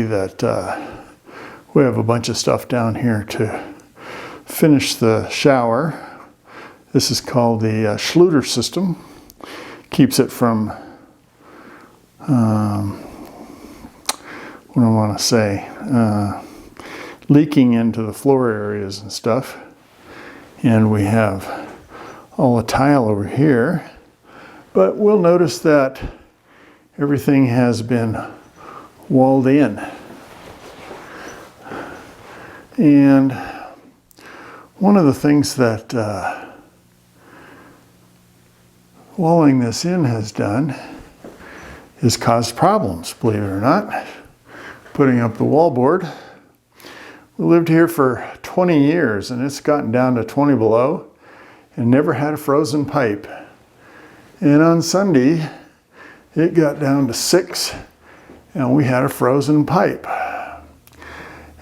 that we have a bunch of stuff down here to finish the shower. This is called the Schluter system. Keeps it from, what do I want to say, leaking into the floor areas and stuff. And we have all the tile over here. But we'll notice that everything has been walled in. And one of the things that walling this in has done is caused problems, believe it or not. Putting up the wallboard. We lived here for 20 years and it's gotten down to 20 below and never had a frozen pipe. And on Sunday, it got down to 6 and we had a frozen pipe.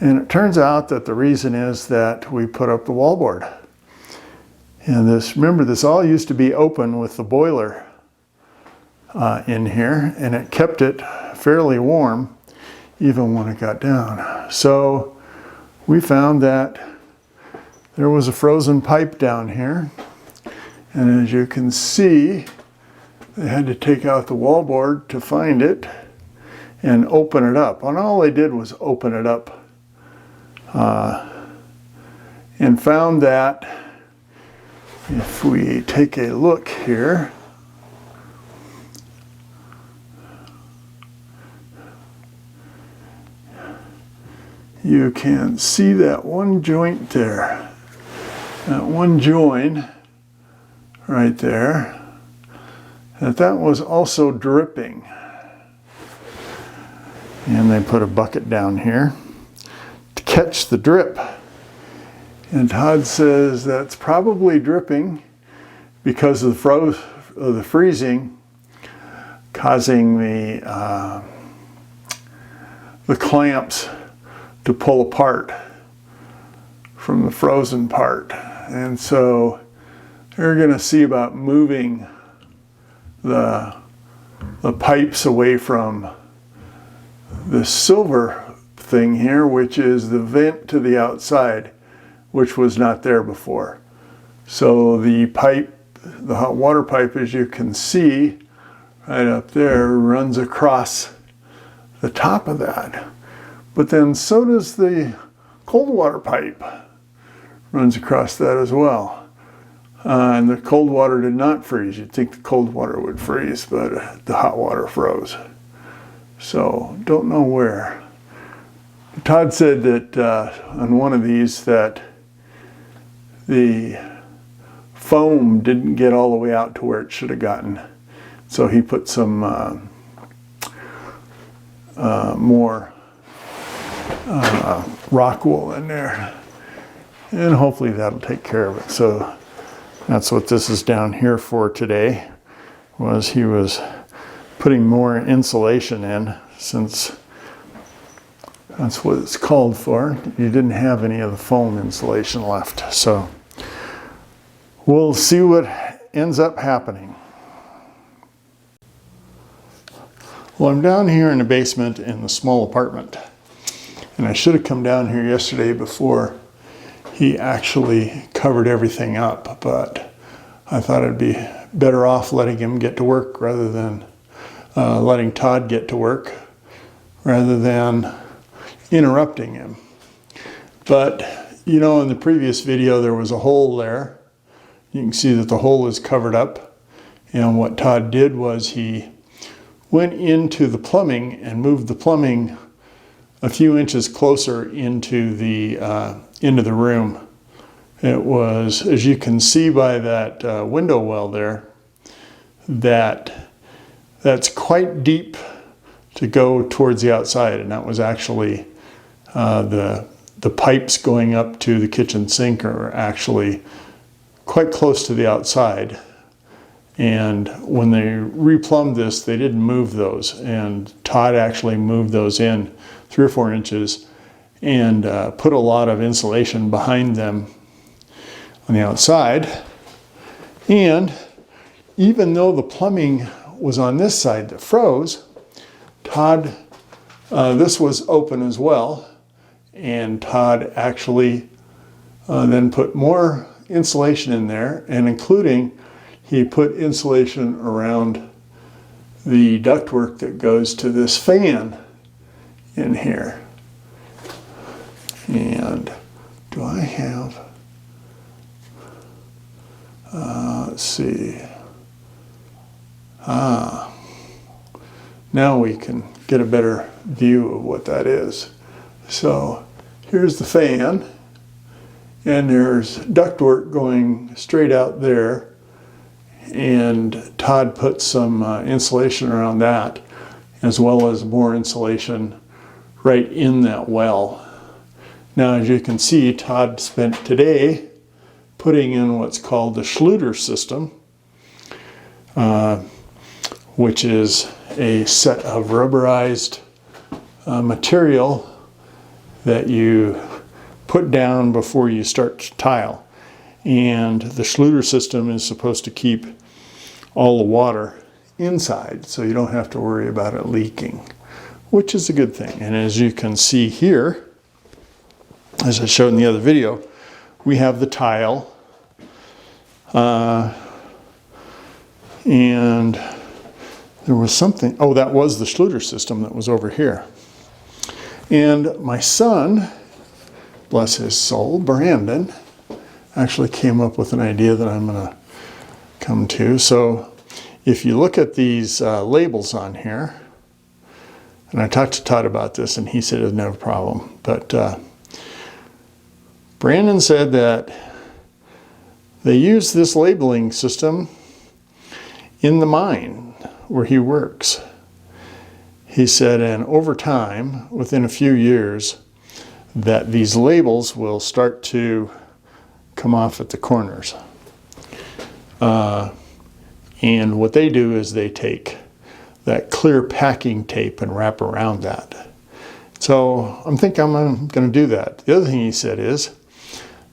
And it turns out that the reason is that we put up the wallboard. And this, remember, this all used to be open with the boiler in here, and it kept it fairly warm even when it got down. So we found that there was a frozen pipe down here. And as you can see, they had to take out the wallboard to find it and open it up. And all they did was open it up. And found that if we take a look here, you can see that one joint there, that one join right there, that was also dripping. And they put a bucket down here to catch the drip. And Todd says that's probably dripping because of the freezing causing the clamps to pull apart from the frozen part. And so they're going to see about moving the pipes away from the silver thing here, which is the vent to the outside, which was not there before. So the pipe, the hot water pipe, as you can see right up there, runs across the top of that. But then so does the cold water pipe, runs across that as well. And the cold water did not freeze. You'd think the cold water would freeze, but the hot water froze. So don't know where. Todd said that on one of these that the foam didn't get all the way out to where it should have gotten. So he put some more rock wool in there. And hopefully that'll take care of it. So that's what this is down here for today, was he was putting more insulation in, since that's what it's called for. You didn't have any of the foam insulation left. So we'll see what ends up happening. Well, I'm down here in the basement in the small apartment. And I should have come down here yesterday before he actually covered everything up. But I thought it'd be better off letting him get to work rather than letting Todd get to work, rather than interrupting him. But, you know, in the previous video there was a hole there. You can see that the hole is covered up. And what Todd did was he went into the plumbing and moved the plumbing a few inches closer into the room. It was, as you can see by that window well there, that's quite deep to go towards the outside, and that was actually the pipes going up to the kitchen sink are actually quite close to the outside. And when they replumbed this, they didn't move those, and Todd actually moved those in 3 or 4 inches and put a lot of insulation behind them on the outside. And even though the plumbing was on this side that froze, Todd This was open as well, and Todd actually then put more insulation in there, and including he put insulation around the ductwork that goes to this fan in here. And do I have, let's see, now we can get a better view of what that is. So here's the fan, and there's ductwork going straight out there, and Todd put some insulation around that, as well as more insulation right in that well. Now, as you can see, Todd spent today putting in what's called the Schluter system, which is a set of rubberized material that you put down before you start to tile. And the Schluter system is supposed to keep all the water inside, so you don't have to worry about it leaking, which is a good thing. And as you can see here, as I showed in the other video, we have the tile, and there was something, oh, that was the Schluter system that was over here. And my son, bless his soul, Brandon, actually came up with an idea that I'm going to come to. So if you look at these labels on here, and I talked to Todd about this, and he said it was no problem, but Brandon said that they use this labeling system in the mine where he works. He said, and over time, within a few years, that these labels will start to come off at the corners. And what they do is they take that clear packing tape and wrap around that. So I'm thinking I'm going to do that. The other thing he said is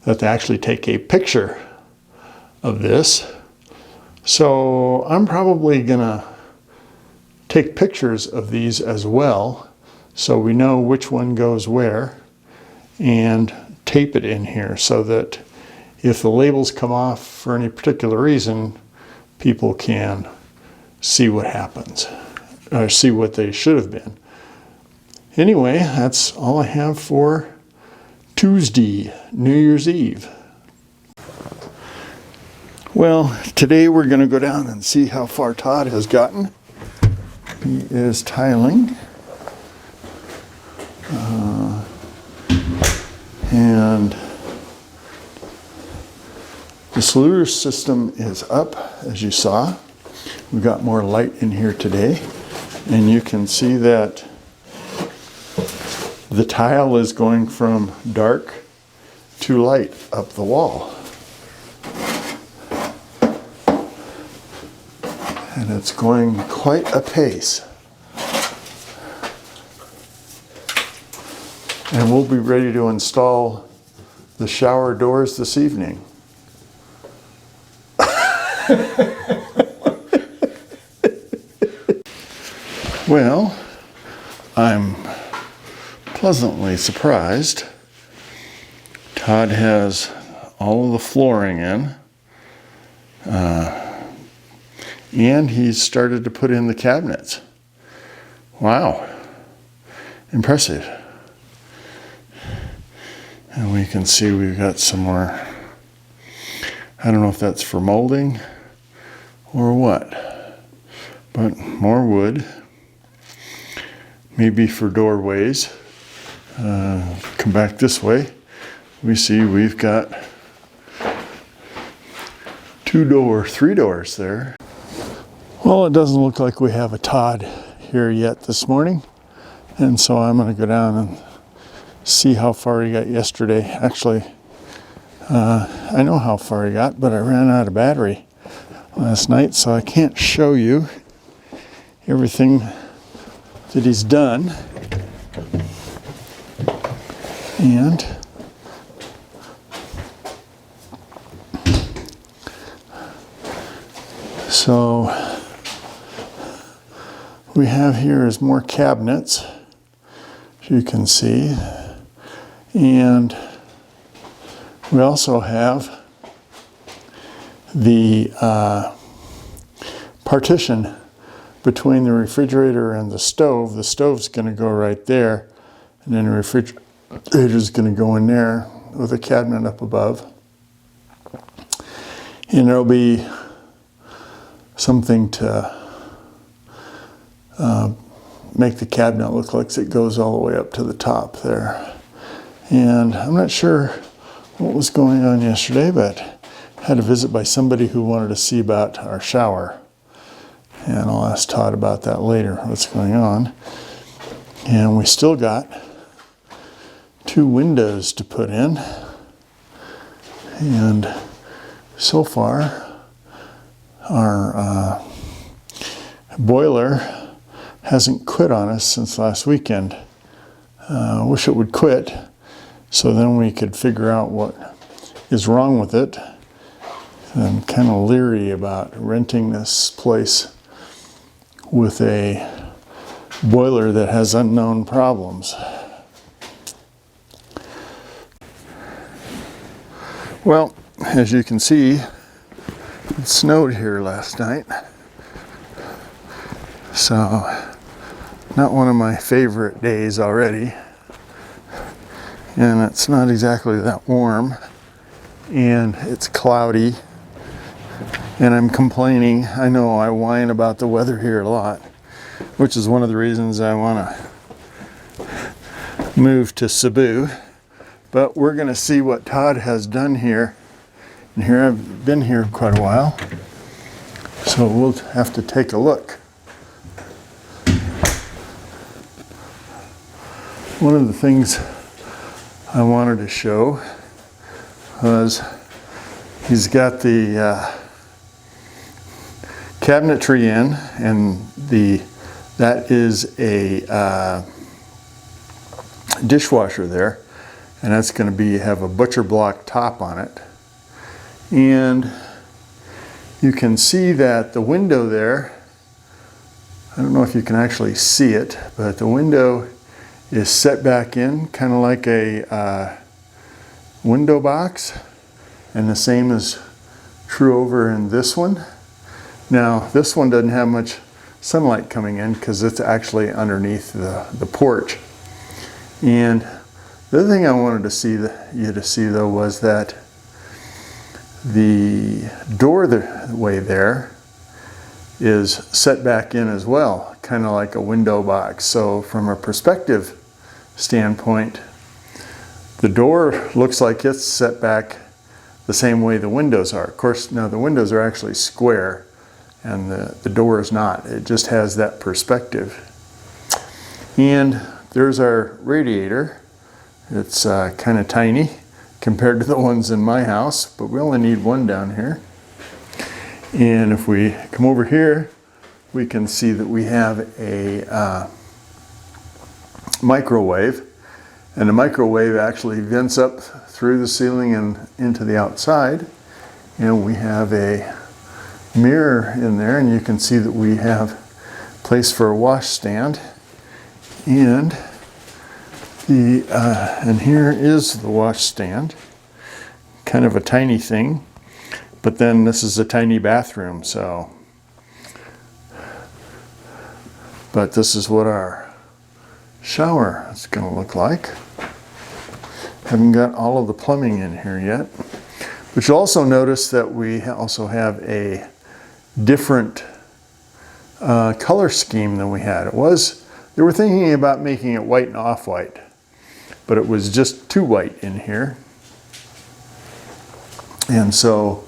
that they actually take a picture of this. So I'm probably going to take pictures of these as well, so we know which one goes where, and tape it in here so that if the labels come off for any particular reason, people can see what happens, or see what they should have been. Anyway, that's all I have for Tuesday, New Year's Eve. Well, today we're going to go down and see how far Todd has gotten. He is tiling. And the Schluter system is up, as you saw. We've got more light in here today. And you can see that the tile is going from dark to light up the wall. And it's going quite a pace. And we'll be ready to install the shower doors this evening. Well, I'm pleasantly surprised. Todd has all of the flooring in, and he's started to put in the cabinets. Wow, impressive. And we can see we've got some more, I don't know if that's for molding or what, but more wood, maybe for doorways. Come back this way, we see we've got three doors there. Well, it doesn't look like we have a Todd here yet this morning, and so I'm going to go down and see how far he got yesterday. Actually, I know how far he got, but I ran out of battery last night, so I can't show you everything that he's done. And so we have here is more cabinets. as you can see. And we also have the partition between the refrigerator and the stove. The stove's going to go right there, and then the refrigerator's going to go in there with a cabinet up above. And there'll be something to make the cabinet look like it goes all the way up to the top there. And I'm not sure what was going on yesterday, but I had a visit by somebody who wanted to see about our shower. And I'll ask Todd about that later, what's going on. And we still got 2 windows to put in. And so far, our boiler hasn't quit on us since last weekend. I wish it would quit, so then we could figure out what is wrong with it. I'm kind of leery about renting this place with a boiler that has unknown problems. Well, as you can see, it snowed here last night. So, not one of my favorite days already. And it's not exactly that warm. And it's cloudy. And I'm complaining. I know I whine about the weather here a lot, which is one of the reasons I want to move to Cebu. But we're going to see what Todd has done here. And here I've been here quite a while, so we'll have to take a look. One of the things I wanted to show was he's got the cabinetry in, and that is a dishwasher there, and that's going to have a butcher block top on it. And you can see that the window there, I don't know if you can actually see it, but the window is set back in kind of like a window box, and the same is true over in this one. Now this one doesn't have much sunlight coming in because it's actually underneath the porch. And the other thing I wanted to see you to see though was that the doorway there is set back in as well, kind of like a window box. So from a perspective standpoint, the door looks like it's set back the same way the windows are. Of course, now the windows are actually square and the door is not. It just has that perspective. And there's our radiator. It's kind of tiny compared to the ones in my house, but we only need one down here. And if we come over here, we can see that we have a microwave, and the microwave actually vents up through the ceiling and into the outside. And we have a mirror in there, and you can see that we have a place for a wash stand. And and here is the wash stand, kind of a tiny thing, but then this is a tiny bathroom. So, but this is what our shower is going to look like. Haven't got all of the plumbing in here yet, but you'll also notice that we also have a different color scheme than we had. They were thinking about making it white and off-white, but it was just too white in here. And so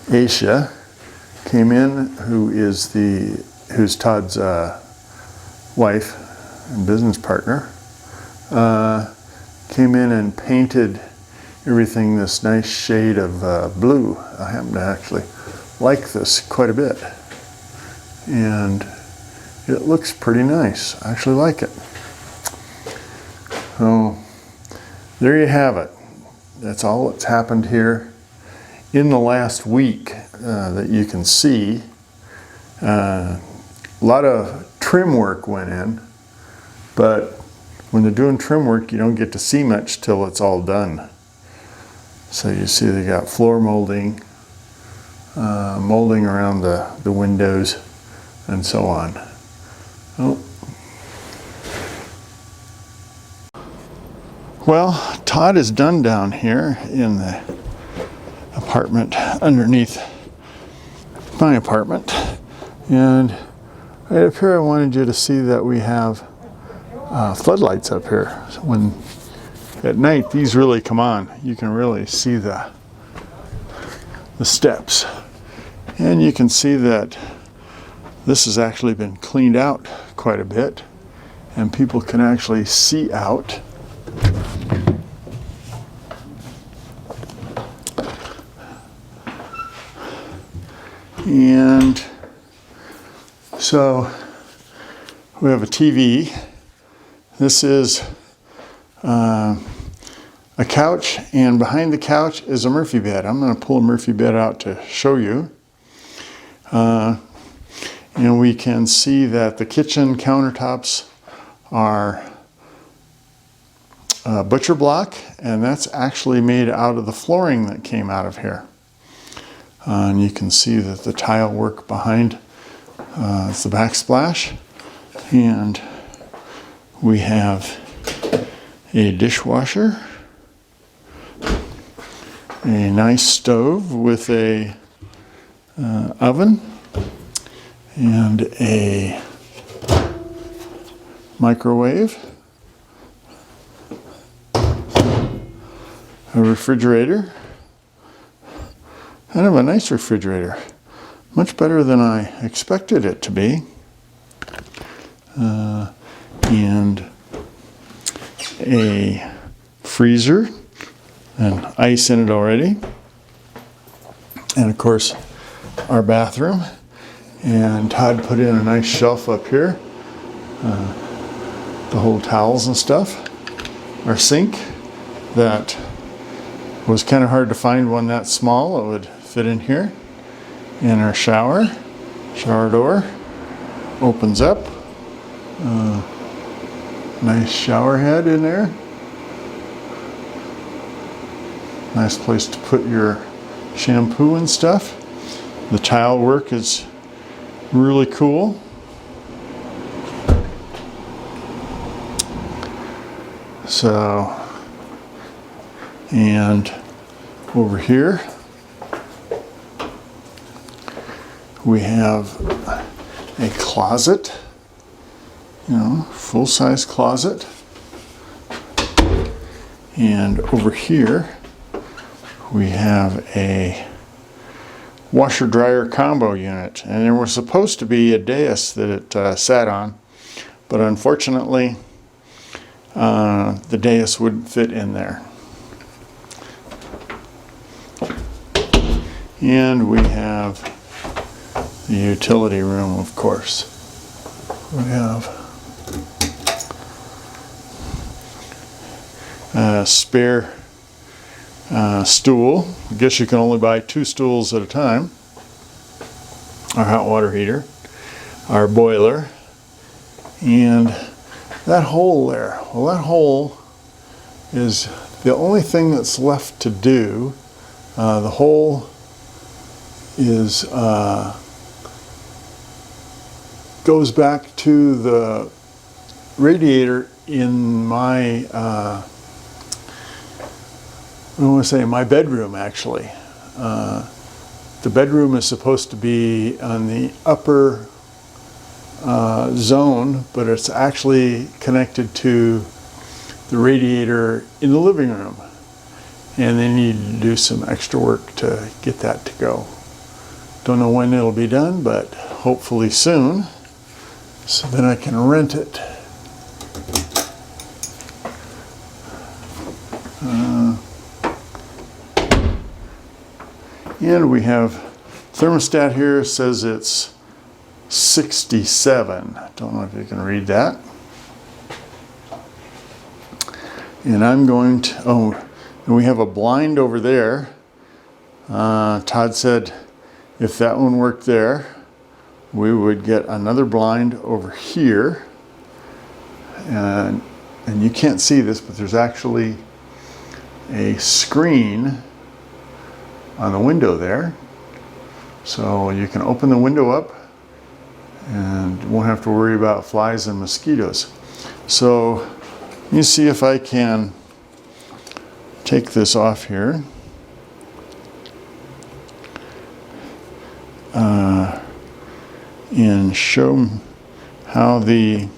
Aisha came in, who's Todd's wife and business partner, came in and painted everything this nice shade of blue. I happen to actually like this quite a bit, and it looks pretty nice. I actually like it. So there you have it. That's all that's happened here in the last week that you can see. A lot of trim work went in, but when they're doing trim work, you don't get to see much till it's all done. So you see they got floor molding, molding around the windows, and so on. Oh. Well, Todd is done down here in the apartment underneath my apartment. And right up here I wanted you to see that we have floodlights up here. So when at night these really come on, you can really see the steps. And you can see that this has actually been cleaned out quite a bit, and people can actually see out. And so we have a TV. This is a couch, and behind the couch is a Murphy bed. I'm going to pull a Murphy bed out to show you. And we can see that the kitchen countertops are butcher block, and that's actually made out of the flooring that came out of here. And you can see that the tile work behind is the backsplash. And we have a dishwasher, a nice stove with a oven, and a microwave, a refrigerator, kind of a nice refrigerator, much better than I expected it to be, and a freezer and ice in it already, and of course our bathroom. And Todd put in a nice shelf up here to hold towels and stuff. Our sink that was kind of hard to find one that small that would fit in here. And our shower door opens up. Nice shower head in there. Nice place to put your shampoo and stuff. The tile work is really cool. So, and over here we have a closet, you know, full-size closet. And over here we have a washer dryer combo unit, and there was supposed to be a dais that it sat on, but unfortunately the dais wouldn't fit in there. And we have the utility room, of course. We have a spare stool. I guess you can only buy 2 stools at a time. Our hot water heater, our boiler, and that hole there. Well, that hole is the only thing that's left to do. The hole is goes back to the radiator in my I want to say my bedroom, actually. The bedroom is supposed to be on the upper zone, but it's actually connected to the radiator in the living room. And they need to do some extra work to get that to go. Don't know when it'll be done, but hopefully soon, so then I can rent it. And we have thermostat here, says it's 67. Don't know if you can read that. And I'm going to, and we have a blind over there. Todd said if that one worked there, we would get another blind over here. And and you can't see this, but there's actually a screen on the window there. So you can open the window up and won't have to worry about flies and mosquitoes. So let me see if I can take this off here. And show how the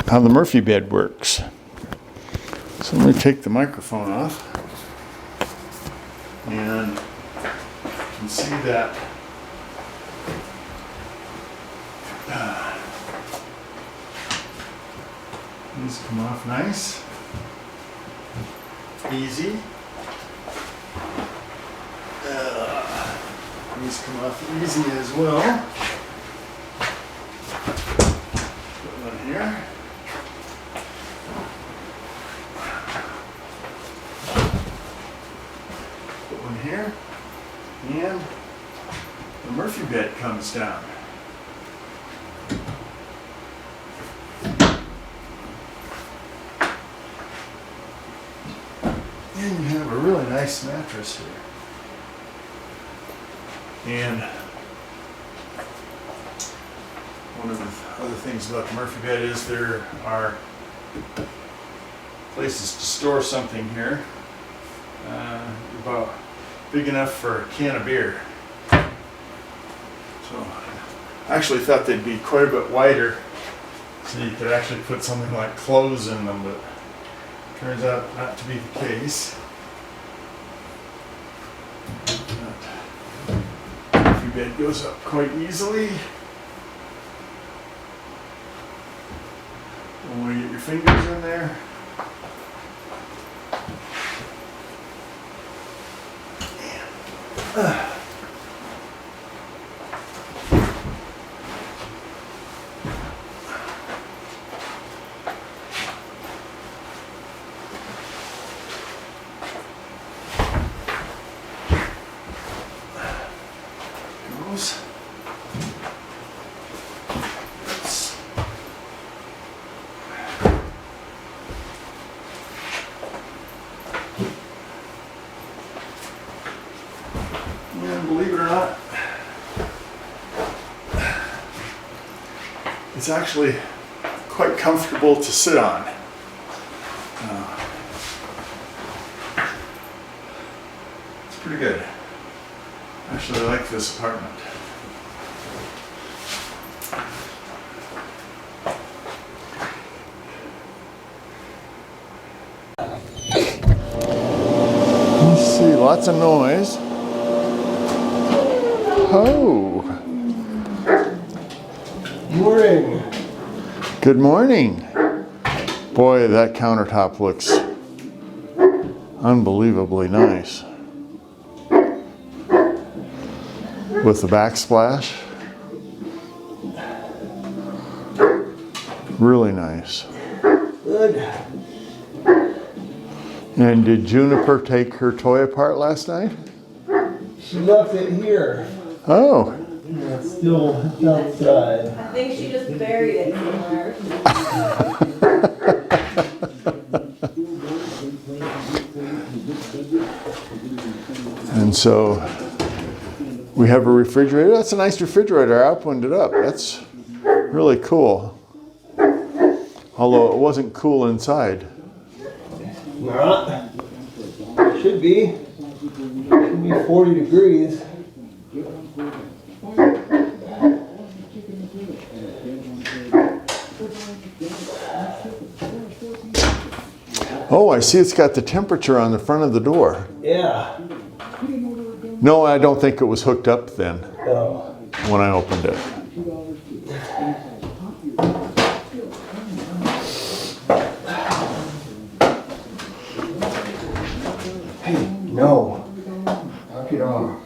Murphy bed works. So let me take the microphone off, and you can see that these come off nice, easy. These come off easy as well. Put one here. Put one here. And the Murphy bed comes down. And you have a really nice mattress here. And one of the other things about the Murphy bed is there are places to store something here, about big enough for a can of beer. So I actually thought they'd be quite a bit wider, so you could actually put something like clothes in them, but turns out not to be the case. The bed goes up quite easily. Don't want to get your fingers in there. And believe it or not, it's actually quite comfortable to sit on. It's pretty good. Actually, I like this apartment. Let's see, lots of noise. Oh. Morning. Good morning. Boy, that countertop looks unbelievably nice. With the backsplash. Really nice. Good. And did Juniper take her toy apart last night? She left it here. Oh. It's still outside. I think she just buried it somewhere. And so we have a refrigerator. That's a nice refrigerator. I opened it up. That's really cool. Although it wasn't cool inside. Not. Should be. Should be 40 degrees. Oh, I see it's got the temperature on the front of the door. Yeah. No, I don't think it was hooked up then Oh. when I opened it. Hey, no. Knock it off.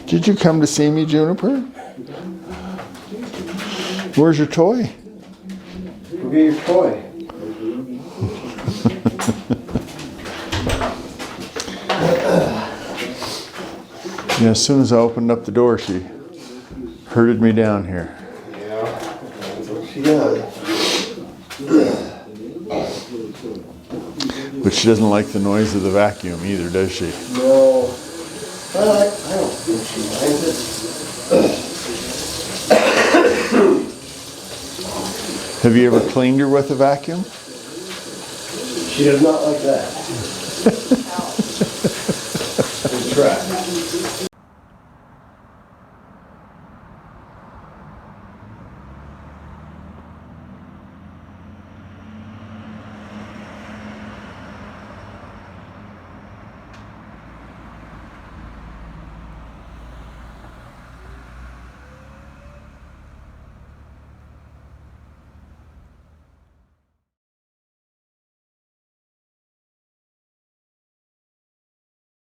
Did you come to see me, Juniper? Where's your toy? Go get your toy. Yeah, as soon as I opened up the door, she herded me down here. Yeah, that's what she does. But she doesn't like the noise of the vacuum either, does she? No, well, I don't think she minds it. Have you ever cleaned her with a vacuum? She does not like that. Good try.